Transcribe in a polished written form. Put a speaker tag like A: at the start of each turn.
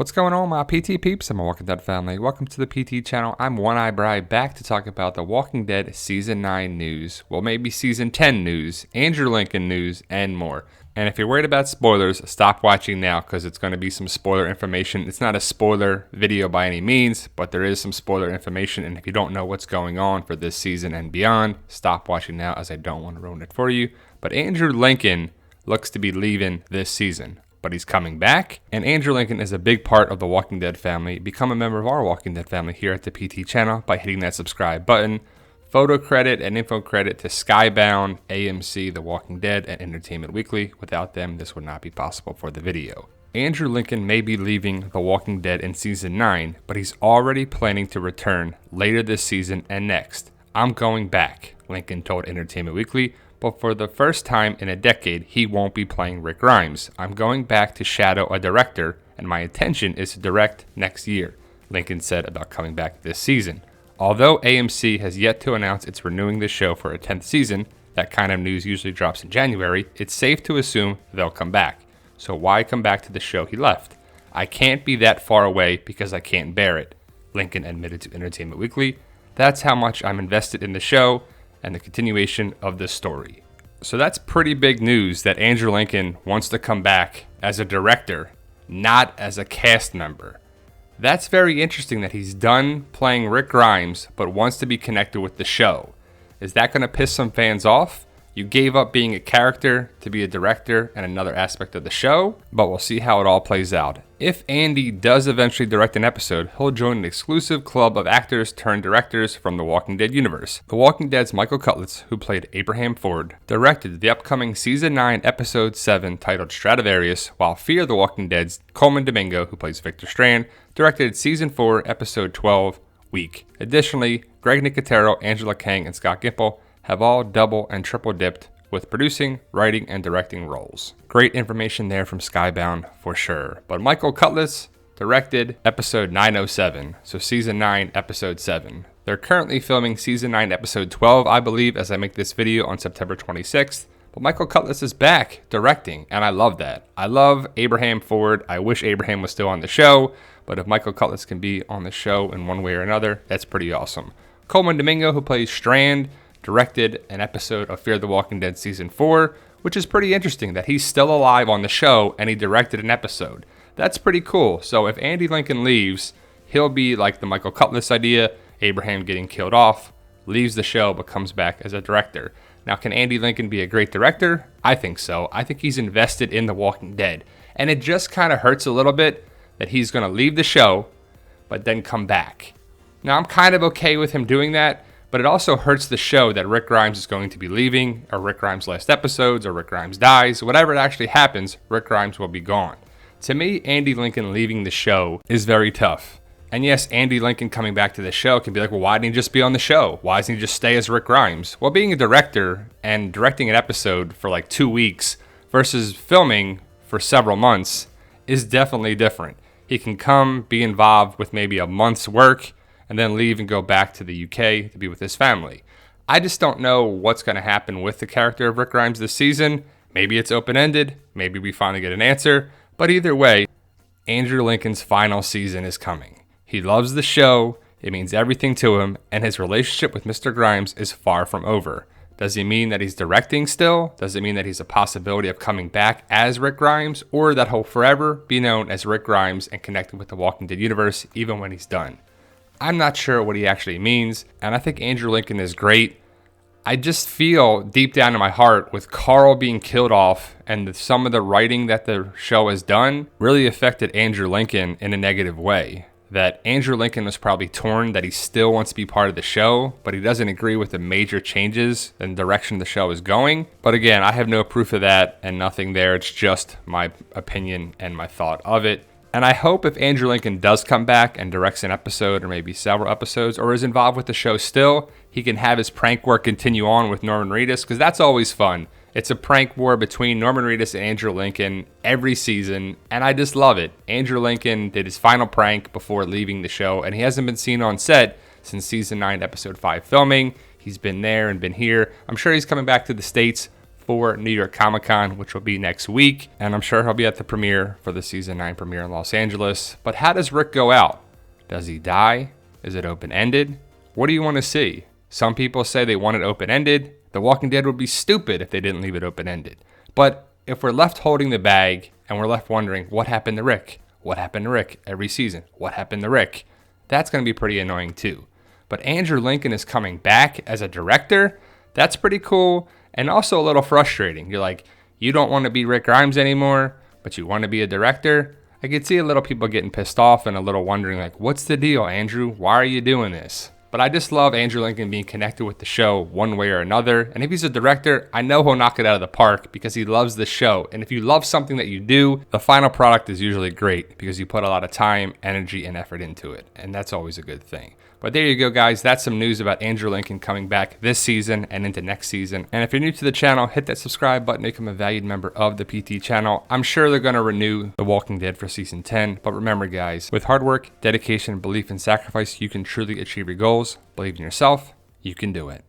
A: What's going on, my PT peeps and my Walking Dead family? Welcome to the PT channel. I'm One Eye Bri, back to talk about the Walking Dead Season 9 news. Well, maybe Season 10 news, Andrew Lincoln news, and more. And if you're worried about spoilers, stop watching now because it's going to be some spoiler information. It's not a spoiler video by any means, but there is some spoiler information. And if you don't know what's going on for this season and beyond, stop watching now as I don't want to ruin it for you. But Andrew Lincoln looks to be leaving this season. But he's coming back, and Andrew Lincoln is a big part of the Walking Dead family. Become a member of our Walking Dead family here at the PT channel by hitting that subscribe button. Photo credit and info credit to Skybound, AMC, The Walking Dead, and Entertainment Weekly. Without them, this would not be possible for the video. Andrew Lincoln may be leaving The Walking Dead in Season 9, but he's already planning to return later this season and next. "I'm going back," Lincoln told Entertainment Weekly. But for the first time in a decade, he won't be playing Rick Grimes. "I'm going back to shadow a director, and my intention is to direct next year," Lincoln said about coming back this season. Although AMC has yet to announce it's renewing the show for a 10th season, that kind of news usually drops in January, it's safe to assume they'll come back. So why come back to the show he left? "I can't be that far away because I can't bear it," Lincoln admitted to Entertainment Weekly. "That's how much I'm invested in the show and the continuation of the story." So that's pretty big news that Andrew Lincoln wants to come back as a director, not as a cast member. That's very interesting that he's done playing Rick Grimes, but wants to be connected with the show. Is that going to piss some fans off? You gave up being a character to be a director and another aspect of the show, but we'll see how it all plays out. If Andy does eventually direct an episode, he'll join an exclusive club of actors turned directors from the Walking Dead universe. The Walking Dead's Michael Cutlass, who played Abraham Ford, directed the upcoming Season 9, Episode 7, titled Stradivarius, while Fear the Walking Dead's Coleman Domingo, who plays Victor Strand, directed Season 4, Episode 12, Week. Additionally, Greg Nicotero, Angela Kang, and Scott Gimple have all double and triple dipped with producing, writing, and directing roles. Great information there from Skybound for sure. But Michael Cutlass directed episode 907, so season 9, episode 7. They're currently filming season 9, episode 12, I believe, as I make this video on September 26th. But Michael Cutlass is back directing, and I love that. I love Abraham Ford. I wish Abraham was still on the show, but if Michael Cutlass can be on the show in one way or another, that's pretty awesome. Coleman Domingo, who plays Strand, directed an episode of Fear the Walking Dead Season 4, which is pretty interesting that he's still alive on the show and he directed an episode. That's pretty cool. So if Andy Lincoln leaves, he'll be like the Michael Cutlass idea, Abraham getting killed off, leaves the show but comes back as a director. Now, can Andy Lincoln be a great director? I think so. I think he's invested in The Walking Dead. And it just kind of hurts a little bit that he's going to leave the show but then come back. Now, I'm kind of okay with him doing that, but it also hurts the show that Rick Grimes is going to be leaving, or Rick Grimes' last episodes, or Rick Grimes dies. Whatever it actually happens, Rick Grimes will be gone. To me, Andy Lincoln leaving the show is very tough. And yes, Andy Lincoln coming back to the show can be like, well, why didn't he just be on the show? Why doesn't he just stay as Rick Grimes? Well, being a director and directing an episode for like 2 weeks versus filming for several months is definitely different. He can come, be involved with maybe a month's work, and then leave and go back to the UK to be with his family. I just don't know what's going to happen with the character of Rick Grimes this season. Maybe it's open-ended. Maybe we finally get an answer. But either way, Andrew Lincoln's final season is coming. He loves the show. It means everything to him. And his relationship with Mr. Grimes is far from over. Does he mean that he's directing still? Does it mean that he's a possibility of coming back as Rick Grimes? Or that he'll forever be known as Rick Grimes and connected with the Walking Dead universe even when he's done? I'm not sure what he actually means, and I think Andrew Lincoln is great. I just feel deep down in my heart with Carl being killed off and some of the writing that the show has done really affected Andrew Lincoln in a negative way. That Andrew Lincoln was probably torn that he still wants to be part of the show, but he doesn't agree with the major changes and direction the show is going. But again, I have no proof of that and nothing there. It's just my opinion and my thought of it. And I hope if Andrew Lincoln does come back and directs an episode or maybe several episodes or is involved with the show still, he can have his prank work continue on with Norman Reedus, because that's always fun. It's a prank war between Norman Reedus and Andrew Lincoln every season, and I just love it. Andrew Lincoln did his final prank before leaving the show, and he hasn't been seen on set since Season 9, Episode 5 filming. He's been there and been here. I'm sure he's coming back to the States for New York Comic-Con, which will be next week. And I'm sure he'll be at the premiere for the season 9 premiere in Los Angeles. But how does Rick go out? Does he die? Is it open-ended? What do you want to see? Some people say they want it open-ended. The Walking Dead would be stupid if they didn't leave it open-ended. But if we're left holding the bag and we're left wondering, what happened to Rick? What happened to Rick every season? What happened to Rick? That's going to be pretty annoying too. But Andrew Lincoln is coming back as a director. That's pretty cool and also a little frustrating. You're like, you don't want to be Rick Grimes anymore, but you want to be a director? I could see a little people getting pissed off and a little wondering like, what's the deal, Andrew? Why are you doing this? But I just love Andrew Lincoln being connected with the show one way or another. And if he's a director, I know he'll knock it out of the park because he loves the show. And if you love something that you do, the final product is usually great because you put a lot of time, energy, and effort into it. And that's always a good thing. But there you go, guys. That's some news about Andrew Lincoln coming back this season and into next season. And if you're new to the channel, hit that subscribe button to become a valued member of the PT channel. I'm sure they're going to renew The Walking Dead for season 10. But remember, guys, with hard work, dedication, belief, and sacrifice, you can truly achieve your goals. Believe in yourself. You can do it.